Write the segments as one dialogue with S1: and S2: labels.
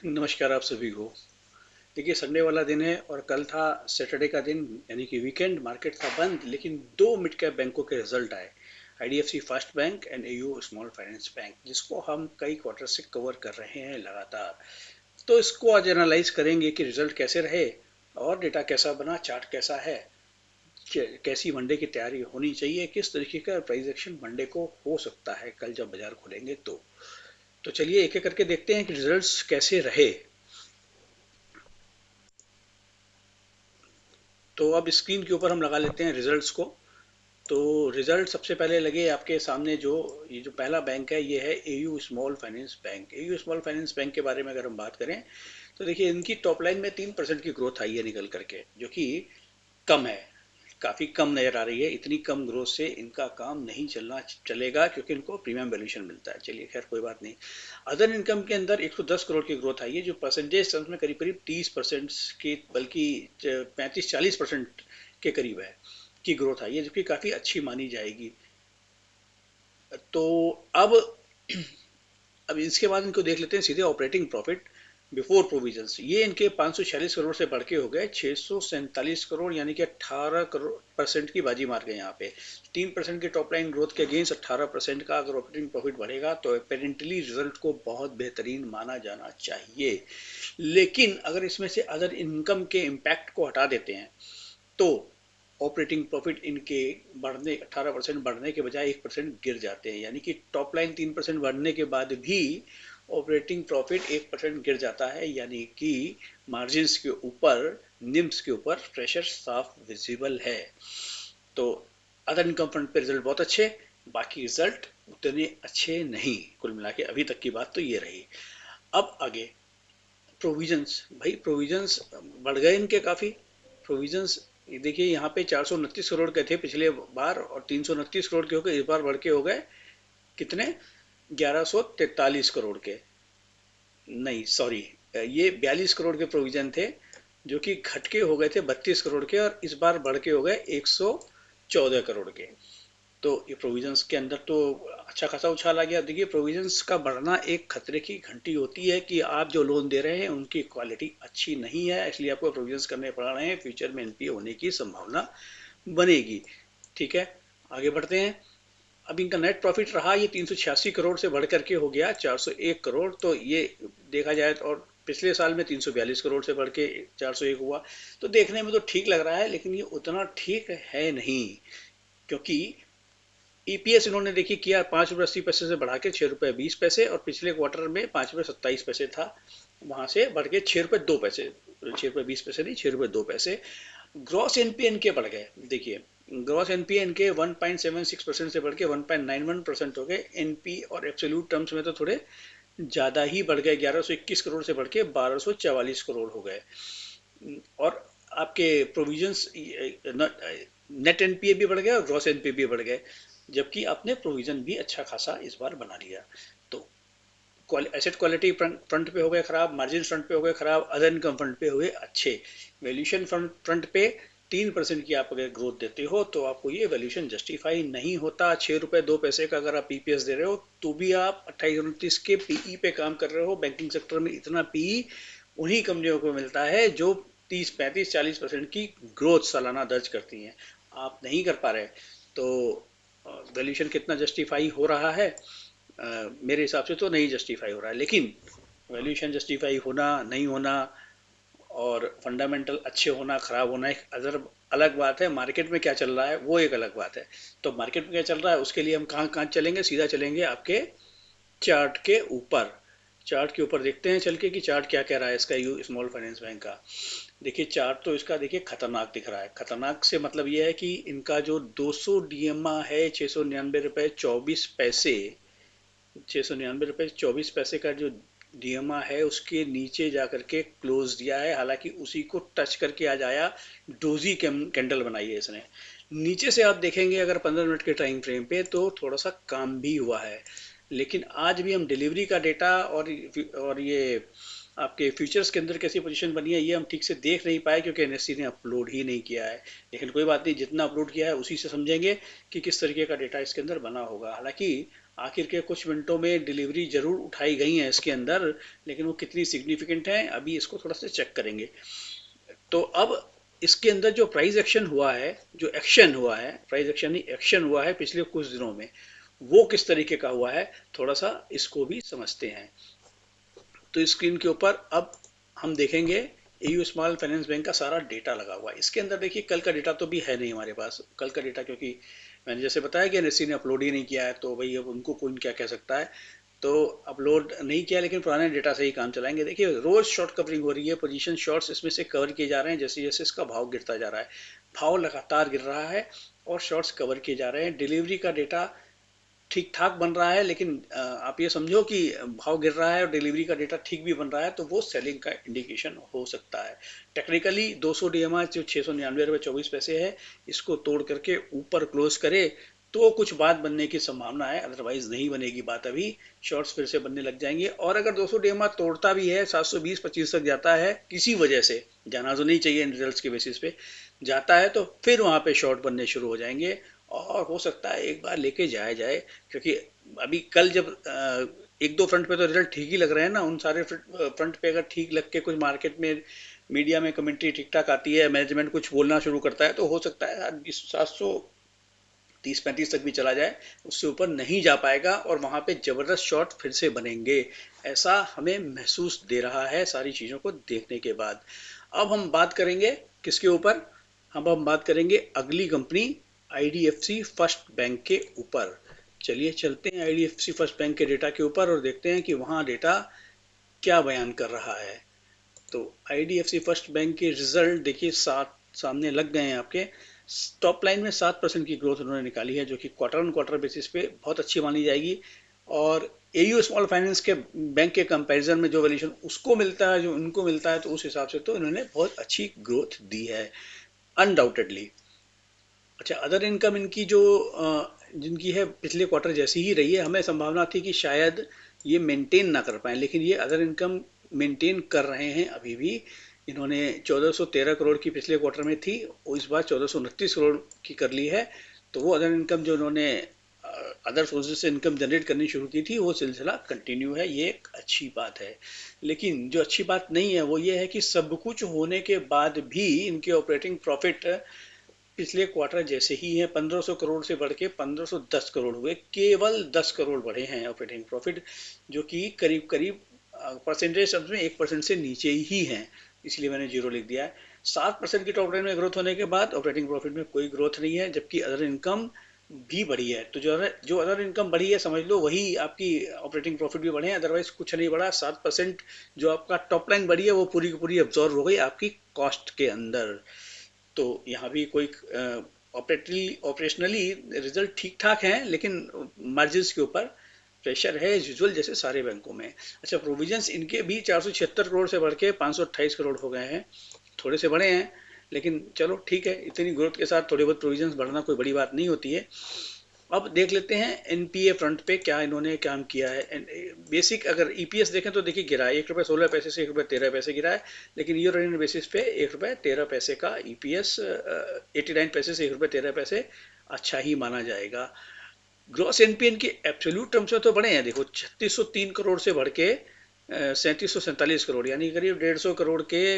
S1: नमस्कार आप सभी को। देखिए संडे वाला दिन है और कल था सैटरडे का दिन यानी कि वीकेंड। मार्केट था बंद लेकिन दो मिड कैप बैंकों के रिजल्ट आए। IDFC first bank and AU small finance bank, जिसको हम कई क्वार्टर से कवर कर रहे हैं लगातार। तो इसको आज एनालाइज करेंगे कि रिजल्ट कैसे रहे और डेटा कैसा बना, चार्ट कैसा है, कैसी मंडे की तैयारी होनी चाहिए, किस तरीके का प्राइस एक्शन मंडे को हो सकता है कल जब बाजार खुलेंगे। तो चलिए एक एक करके देखते हैं कि रिजल्ट्स कैसे रहे। तो अब स्क्रीन के ऊपर हम लगा लेते हैं रिजल्ट्स को। तो रिजल्ट सबसे पहले लगे आपके सामने। जो ये जो पहला बैंक है ये है AU small finance bank. AU small finance bank के बारे में अगर हम बात करें तो देखिए इनकी टॉप लाइन में 3% की ग्रोथ आई है निकल करके, जो कि कम है, काफ़ी कम नज़र आ रही है। इतनी कम ग्रोथ से इनका काम नहीं चलेगा क्योंकि इनको प्रीमियम वैल्यूएशन मिलता है। चलिए खैर कोई बात नहीं। अदर इनकम के अंदर 110 करोड़ की ग्रोथ आई है, जो परसेंटेज टर्म्स में करीब करीब 30% के, बल्कि 35-40% के करीब है की ग्रोथ आई है, जो कि काफ़ी अच्छी मानी जाएगी। तो अब अब इसके बाद इनको देख लेते हैं सीधे ऑपरेटिंग प्रॉफिट बिफोर प्रोविजंस। ये इनके 546 करोड़ से बढ़ के हो गए 647 करोड़, यानी कि 18% की बाजी मार गए यहाँ पे। 3% की टॉप लाइन ग्रोथ के अगेंस्ट 18% का अगर ऑपरेटिंग प्रॉफिट बढ़ेगा तो अपेरेंटली रिजल्ट को बहुत बेहतरीन माना जाना चाहिए। लेकिन अगर इसमें से अदर इनकम के इम्पैक्ट को हटा देते हैं तो ऑपरेटिंग प्रॉफिट इनके बढ़ने 18% बढ़ने के बजाय 1% गिर जाते हैं। यानी कि टॉप लाइन 3% बढ़ने के बाद भी ऑपरेटिंग प्रॉफिट 1% गिर जाता है। यानी कि मार्जिन्स के ऊपर, निम्स के ऊपर प्रेशर साफ विजिबल है। तो अदर इनकम फ्रंट पे रिजल्ट बहुत अच्छे, बाकी रिजल्ट उतने अच्छे नहीं। कुल मिला के अभी तक की बात तो ये रही। अब आगे प्रोविजंस। भाई प्रोविजंस बढ़ गए इनके काफ़ी। प्रोविजंस देखिए यहाँ पे 429 करोड़ के थे पिछले बार और 329 करोड़ के हो गए, इस बार बढ़ के हो गए कितने, 1143 करोड़ के। नहीं सॉरी, ये 42 करोड़ के प्रोविजन थे जो कि घट के हो गए थे 32 करोड़ के, और इस बार बढ़ के हो गए 114 करोड़ के। तो ये प्रोविजंस के अंदर तो अच्छा खासा उछाल आ गया। देखिए प्रोविजंस का बढ़ना एक खतरे की घंटी होती है कि आप जो लोन दे रहे हैं उनकी क्वालिटी अच्छी नहीं है, इसलिए आपको प्रोविजंस करने पड़ रहे हैं। फ्यूचर में एनपीए होने की संभावना बनेगी। ठीक है, आगे बढ़ते हैं। अब इनका नेट प्रॉफिट रहा ये 386 करोड़ से बढ़ करके हो गया 401 करोड़। तो ये देखा जाए तो, और पिछले साल में 342 करोड़ से बढ़ के 401 हुआ। तो देखने में तो ठीक लग रहा है लेकिन ये उतना ठीक है नहीं, क्योंकि ईपीएस इन्होंने देखिए किया 5 रुपये 80 पैसे से बढ़ा के 6 रुपये 20 पैसे, और पिछले क्वार्टर में 5 रुपये 27 पैसे था, वहां से बढ़ के 6 रुपये 2 पैसे, 6 रुपये 20 पैसे नहीं, 6 रुपये 2 पैसे। ग्रॉस एनपीए इनके बढ़ गए। देखिए ग्रॉस एनपीए इनके 1.76% से बढ़ के 1.91% हो गए। एनपी और एब्सोल्यूट टर्म्स में तो थोड़े ज़्यादा ही बढ़ गए, 1121 करोड़ से बढ़ के 1244 करोड़ हो गए। और आपके प्रोविजंस, नेट एनपीए भी बढ़ गया और ग्रॉस एनपीए भी बढ़ गए, जबकि आपने प्रोविजन भी अच्छा खासा इस बार बना लिया। तो एसेट क्वालिटी फ्रंट पे हो गए खराब, मार्जिन फ्रंट पे हो गए खराब, अदर इनकम फ्रंट पे हुए अच्छे। वैल्यूएशन फ्रंट पे 3% की आप अगर ग्रोथ देते हो तो आपको ये वैल्यूएशन जस्टिफाई नहीं होता। 6 रुपये 2 पैसे का अगर आप पीपीएस दे रहे हो तो भी आप 28-29 के पीई पे काम कर रहे हो। बैंकिंग सेक्टर में इतना पीई उन्हीं कंपनियों को मिलता है जो 30-35-40% की ग्रोथ सालाना दर्ज करती हैं। आप नहीं कर पा रहे। तो वैल्यूएशन कितना जस्टिफाई हो रहा है? मेरे हिसाब से तो नहीं जस्टिफाई हो रहा है। लेकिन वैल्यूएशन जस्टिफाई होना नहीं होना और फंडामेंटल अच्छे होना खराब होना एक अदर अलग बात है। मार्केट में क्या चल रहा है वो एक अलग बात है। तो मार्केट में क्या चल रहा है उसके लिए हम कहाँ कहाँ चलेंगे, सीधा चलेंगे आपके चार्ट के ऊपर। चार्ट के ऊपर देखते हैं चल के कि चार्ट क्या कह रहा है इसका, यू स्मॉल फाइनेंस बैंक का। देखिए चार्ट तो इसका देखिए खतरनाक दिख रहा है। खतरनाक से मतलब ये है कि इनका जो 200 डीएमआ है 699 रुपये 24 पैसे, 699 रुपये 24 पैसे का जो डीएमआ है उसके नीचे जा करके क्लोज दिया है। हालांकि उसी को टच करके आज आया, डोजी कैंडल बनाई है इसने। नीचे से आप देखेंगे अगर 15 मिनट के टाइम फ्रेम पे तो थोड़ा सा काम भी हुआ है। लेकिन आज भी हम डिलीवरी का डेटा और ये आपके फ्यूचर्स के अंदर कैसी पोजीशन बनी है ये हम ठीक से देख नहीं पाए, क्योंकि एनएससी ने अपलोड ही नहीं किया है। लेकिन कोई बात नहीं, जितना अपलोड किया है उसी से समझेंगे कि किस तरीके का डेटा इसके अंदर बना होगा। हालांकि आखिर के कुछ मिनटों में डिलीवरी जरूर उठाई गई है इसके अंदर, लेकिन वो कितनी सिग्निफिकेंट है अभी इसको थोड़ा सा चेक करेंगे। तो अब इसके अंदर जो प्राइस एक्शन हुआ है, जो एक्शन हुआ है, प्राइस एक्शन नहीं एक्शन हुआ है पिछले कुछ दिनों में, वो किस तरीके का हुआ है थोड़ा सा इसको भी समझते हैं। तो स्क्रीन के ऊपर अब हम देखेंगे एयू स्मॉल फाइनेंस बैंक का सारा डेटा लगा हुआ है। इसके अंदर देखिए कल का डेटा तो भी है नहीं हमारे पास, कल का डेटा क्योंकि मैंने जैसे बताया कि एनएससी ने अपलोड ही नहीं किया है, तो भाई अब उनको कौन क्या कह सकता है। तो अपलोड नहीं किया, लेकिन पुराने डेटा से ही काम चलाएंगे। देखिए रोज शॉर्ट कवरिंग हो रही है, पोजीशन शॉर्ट्स इसमें से कवर किए जा रहे हैं जैसे जैसे इसका भाव गिरता जा रहा है। भाव लगातार गिर रहा है और शॉर्ट्स कवर किए जा रहे हैं। डिलीवरी का डेटा ठीक ठाक बन रहा है, लेकिन आप ये समझो कि भाव गिर रहा है और डिलीवरी का डेटा ठीक भी बन रहा है, तो वो सेलिंग का इंडिकेशन हो सकता है। टेक्निकली 200 डीएमआर जो 699 रुपये 24 पैसे है, इसको तोड़ करके ऊपर क्लोज करे तो कुछ बात बनने की संभावना है, अदरवाइज नहीं बनेगी बात। अभी शॉर्ट्स फिर से बनने लग जाएंगे, और अगर 200 डीएमआर तोड़ता भी है, 720-25 तक जाता है किसी वजह से, जाना तो नहीं चाहिए इन रिजल्ट्स के बेसिस पे, जाता है तो फिर वहां पे शॉर्ट बनने शुरू हो जाएंगे। और हो सकता है एक बार लेके जाया जाए, क्योंकि अभी कल जब एक दो फ्रंट पे तो रिजल्ट ठीक ही लग रहे हैं ना, उन सारे फ्रंट पे अगर ठीक लग के कुछ मार्केट में मीडिया में कमेंट्री ठीक ठाक आती है, मैनेजमेंट कुछ बोलना शुरू करता है, तो हो सकता है 730-35 तक भी चला जाए, उससे ऊपर नहीं जा पाएगा और वहां पे जबरदस्त शॉट फिर से बनेंगे, ऐसा हमें महसूस दे रहा है सारी चीजों को देखने के बाद। अब हम बात करेंगे किसके ऊपर, हम बात करेंगे अगली कंपनी आईडीएफसी फर्स्ट बैंक के ऊपर। चलिए चलते हैं आईडीएफसी फर्स्ट बैंक के डेटा के ऊपर और देखते हैं कि वहाँ डेटा क्या बयान कर रहा है। तो आईडीएफसी फर्स्ट बैंक के रिजल्ट देखिए साथ सामने लग गए हैं आपके। टॉप लाइन में 7% की ग्रोथ उन्होंने निकाली है, जो कि क्वार्टर ऑन क्वार्टर बेसिस पे बहुत अच्छी मानी जाएगी। और एयू स्मॉल फाइनेंस के बैंक के कंपैरिजन में जो वैल्यूएशन उसको मिलता है, जो उनको मिलता है, तो उस हिसाब से तो इन्होंने बहुत अच्छी ग्रोथ दी है अनडाउटेडली। अच्छा, अदर इनकम इनकी जो जिनकी है पिछले क्वार्टर जैसी ही रही है। हमें संभावना थी कि शायद ये मेंटेन ना कर पाए, लेकिन ये अदर इनकम मेंटेन कर रहे हैं अभी भी। इन्होंने 1413 करोड़ की पिछले क्वार्टर में थी, और इस बार 1429 करोड़ की कर ली है। तो वो अदर इनकम जो उन्होंने अदर सोर्सेज से इनकम जनरेट करनी शुरू की थी, वो सिलसिला कंटिन्यू है, ये एक अच्छी बात है। लेकिन जो अच्छी बात नहीं है वो ये है कि सब कुछ होने के बाद भी इनके ऑपरेटिंग प्रॉफिट पिछले क्वार्टर जैसे ही है, 1500 करोड़ से बढ़ के 1510 करोड़ हुए। केवल 10 करोड़ बढ़े हैं ऑपरेटिंग प्रॉफिट, जो कि करीब करीब परसेंटेज टर्म्स में 1% से नीचे ही हैं, इसलिए मैंने जीरो लिख दिया है। 7% की टॉप लाइन में ग्रोथ होने के बाद ऑपरेटिंग प्रॉफिट में कोई ग्रोथ नहीं है, जबकि अदर इनकम भी बढ़ी है। तो जो अदर इनकम बढ़ी है, समझ लो वही आपकी ऑपरेटिंग प्रॉफिट भी बढ़े हैं, अदरवाइज कुछ नहीं बढ़ा। 7% जो आपका टॉप लाइन बढ़ी है वो पूरी की पूरी अब्जॉर्व हो गई आपकी कॉस्ट के अंदर। तो यहाँ भी कोई ऑपरेशनली रिजल्ट ठीक ठाक हैं, लेकिन मार्जिन के ऊपर प्रेशर है एज यूजुअल, जैसे सारे बैंकों में। अच्छा, प्रोविजंस इनके भी 476 करोड़ से बढ़ के 528 करोड़ हो गए हैं, थोड़े से बड़े हैं, लेकिन चलो ठीक है, इतनी ग्रोथ के साथ थोड़े बहुत प्रोविजंस बढ़ना कोई बड़ी बात नहीं होती है। अब देख लेते हैं एनपीए फ्रंट पे क्या इन्होंने काम किया है। बेसिक अगर ईपीएस देखें तो देखिए गिरा है, 1 रुपये 16 पैसे से 1 रुपये 13 पैसे गिरा है, लेकिन ईयर इन बेसिस पे 1 रुपये 13 पैसे का ईपीएस, 89 पैसे से 1 रुपये 13 पैसे अच्छा ही माना जाएगा। ग्रॉस एनपीए के एब्सोल्यूट टर्म्स में तो बड़े हैं, देखो 3603 करोड़ से बढ़ के 3747 करोड़, यानी करीब 150 करोड़ के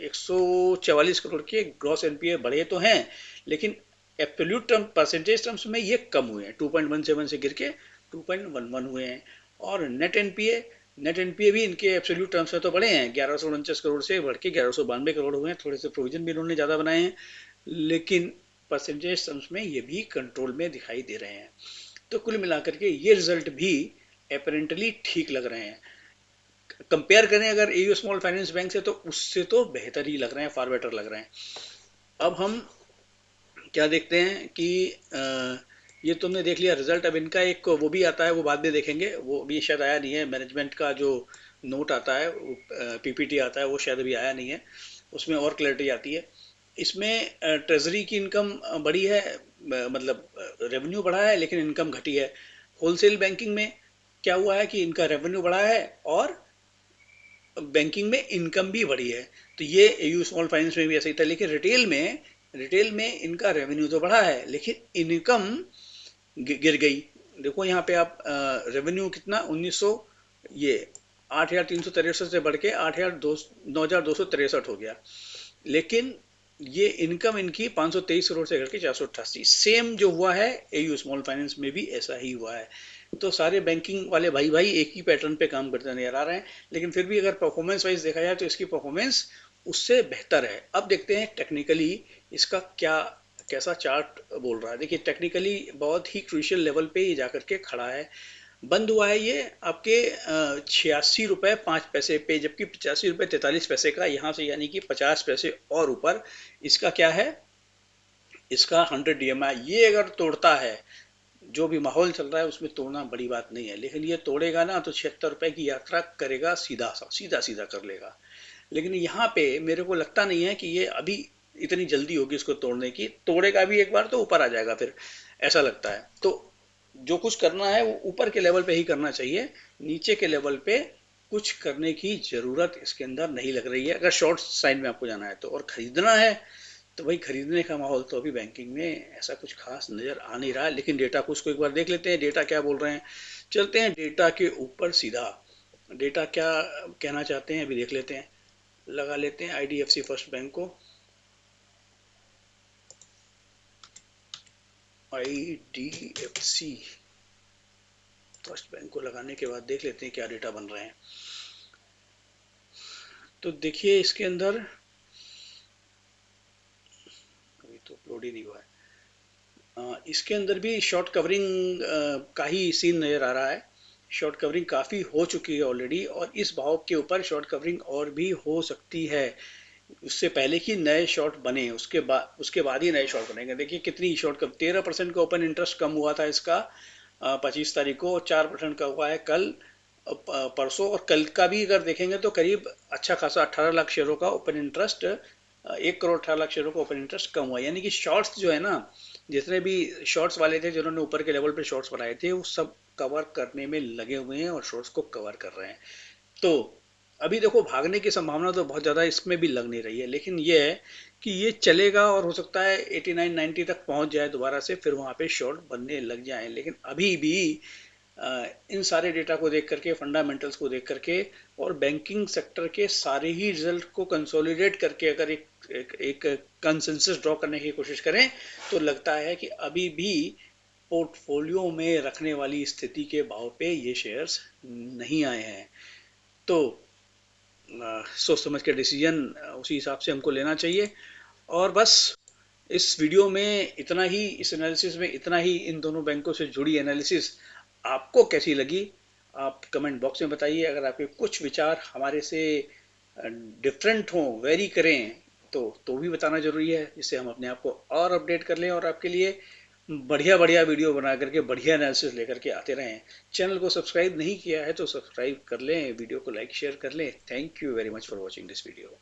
S1: 144 करोड़ के ग्रॉस एनपीए बढ़े तो हैं, लेकिन एब्सोल्यूट टर्म परसेंटेज टर्म्स में ये कम हुए हैं, 2.17 से गिर के 2.11 हुए हैं। और नेट एनपीए भी इनके एब्सोल्यूट टर्म्स में तो बढ़े हैं, 1149 करोड़ से बढ़ के 1192 करोड़ हुए हैं। थोड़े से प्रोविजन भी इन्होंने ज़्यादा बनाए हैं, लेकिन परसेंटेज टर्म्स में ये भी कंट्रोल में दिखाई दे रहे हैं। तो कुल मिलाकर के ये रिजल्ट भी अपेरेंटली ठीक लग रहे हैं। कंपेयर करें अगर एयू स्मॉल फाइनेंस बैंक से, तो उससे तो बेहतर ही लग रहे हैं, फार बेटर लग रहे हैं। अब हम क्या देखते हैं कि ये तुमने देख लिया रिजल्ट। अब इनका एक वो भी आता है, वो बाद में देखेंगे, वो भी शायद आया नहीं है। मैनेजमेंट का जो नोट आता है, पीपीटी आता है, वो शायद अभी आया नहीं है, उसमें और क्लैरिटी आती है। इसमें ट्रेजरी की इनकम बढ़ी है, मतलब रेवेन्यू बढ़ा है, लेकिन इनकम घटी है। होलसेल बैंकिंग में क्या हुआ है कि इनका रेवेन्यू बढ़ा है और बैंकिंग में इनकम भी बढ़ी है। तो ये एयू स्मॉल फाइनेंस में भी ऐसा ही था, लेकिन रिटेल में इनका रेवेन्यू तो बढ़ा है, लेकिन इनकम गिर गई। देखो यहाँ पे आप रेवेन्यू कितना 1900, ये 8,363 से बढ़ के 9,263 हो गया। लेकिन ये इनकम इनकी 523 करोड़ से घट के 488। सेम जो हुआ है एयू स्मॉल फाइनेंस में भी ऐसा ही हुआ है। तो सारे बैंकिंग वाले भाई भाई एक ही पैटर्न पे काम करते नजर आ रहे हैं, लेकिन फिर भी अगर परफॉर्मेंस वाइज देखा जाए तो इसकी परफॉर्मेंस उससे बेहतर है। अब देखते हैं टेक्निकली इसका क्या कैसा चार्ट बोल रहा है। देखिए टेक्निकली बहुत ही क्रूशियल लेवल पे ये जाकर के खड़ा है। बंद हुआ है ये आपके 86 रुपये 5 पैसे पे, जबकि 85 रुपये 43 पैसे का यहाँ से, यानी कि 50 पैसे और ऊपर इसका क्या है, इसका 100 DMI ये अगर तोड़ता है, जो भी माहौल चल रहा है उसमें तोड़ना बड़ी बात नहीं है, लेकिन ये तोड़ेगा ना तो 76 रुपये की यात्रा करेगा, सीधा सीधा सीधा कर लेगा। लेकिन यहाँ पे मेरे को लगता नहीं है कि ये अभी इतनी जल्दी होगी इसको तोड़ने की। तोड़ेगा भी एक बार तो ऊपर आ जाएगा फिर, ऐसा लगता है। तो जो कुछ करना है वो ऊपर के लेवल पे ही करना चाहिए, नीचे के लेवल पे कुछ करने की जरूरत इसके अंदर नहीं लग रही है, अगर शॉर्ट साइड में आपको जाना है तो। और खरीदना है तो भाई खरीदने का माहौल तो अभी बैंकिंग में ऐसा कुछ खास नजर आ नहीं रहा है। लेकिन डेटा को उसको एक बार देख लेते हैं, डेटा क्या बोल रहे हैं। चलते हैं डेटा के ऊपर सीधा, डेटा क्या कहना चाहते हैं अभी देख लेते हैं। लगा लेते हैं IDFC फर्स्ट बैंक को, IDFC फर्स्ट बैंक को लगाने के बाद देख लेते हैं क्या डेटा बन रहे हैं। तो देखिए इसके अंदर अभी तो अपलोड ही नहीं हुआ है। इसके अंदर भी शॉर्ट कवरिंग का ही सीन नज़र आ रहा है। शॉर्ट कवरिंग काफ़ी हो चुकी है ऑलरेडी, और इस भाव के ऊपर शॉर्ट कवरिंग और भी हो सकती है। उससे पहले कि नए शॉर्ट बने, उसके बाद ही नए शॉर्ट बनेंगे। देखिए कितनी शॉर्ट कव 13% का ओपन इंटरेस्ट कम हुआ था इसका 25 तारीख को, और 4% का हुआ है कल परसों। और कल का भी अगर देखेंगे तो करीब अच्छा खासा 18 लाख शेयरों का ओपन इंटरेस्ट, 1 करोड़ 18 लाख शेयरों का ओपन इंटरेस्ट कम हुआ। यानी कि शॉर्ट्स जो है ना, जितने भी शॉर्ट्स वाले थे जिन्होंने ऊपर के लेवल पे शॉर्ट्स बनाए थे, वो सब कवर करने में लगे हुए हैं और शॉर्ट्स को कवर कर रहे हैं। तो अभी देखो भागने की संभावना तो बहुत ज़्यादा इसमें भी लग नहीं रही है, लेकिन ये है कि ये चलेगा और हो सकता है 89-90 तक पहुंच जाए दोबारा से, फिर वहां पे शॉर्ट बनने लग जाए। लेकिन अभी भी इन सारे डेटा को देख करके, फंडामेंटल्स को देख करके, और बैंकिंग सेक्टर के सारे ही रिजल्ट को कंसोलिडेट करके अगर एक कंसेंसस ड्रॉ करने की कोशिश करें, तो लगता है कि अभी भी पोर्टफोलियो में रखने वाली स्थिति के भाव पे ये शेयर्स नहीं आए हैं। तो सोच समझ के डिसीजन उसी हिसाब से हमको लेना चाहिए। और बस इस वीडियो में इतना ही, इस एनालिसिस में इतना ही। इन दोनों बैंकों से जुड़ी एनालिसिस आपको कैसी लगी, आप कमेंट बॉक्स में बताइए। अगर आपके कुछ विचार हमारे से डिफरेंट हों, वेरी करें, तो भी बताना जरूरी है, जिससे हम अपने आप को और अपडेट कर लें और आपके लिए बढ़िया बढ़िया वीडियो बना करके, बढ़िया एनालिसिस लेकर के आते रहें। चैनल को सब्सक्राइब नहीं किया है तो सब्सक्राइब कर लें, वीडियो को लाइक शेयर कर लें। Thank you very much for watching this video.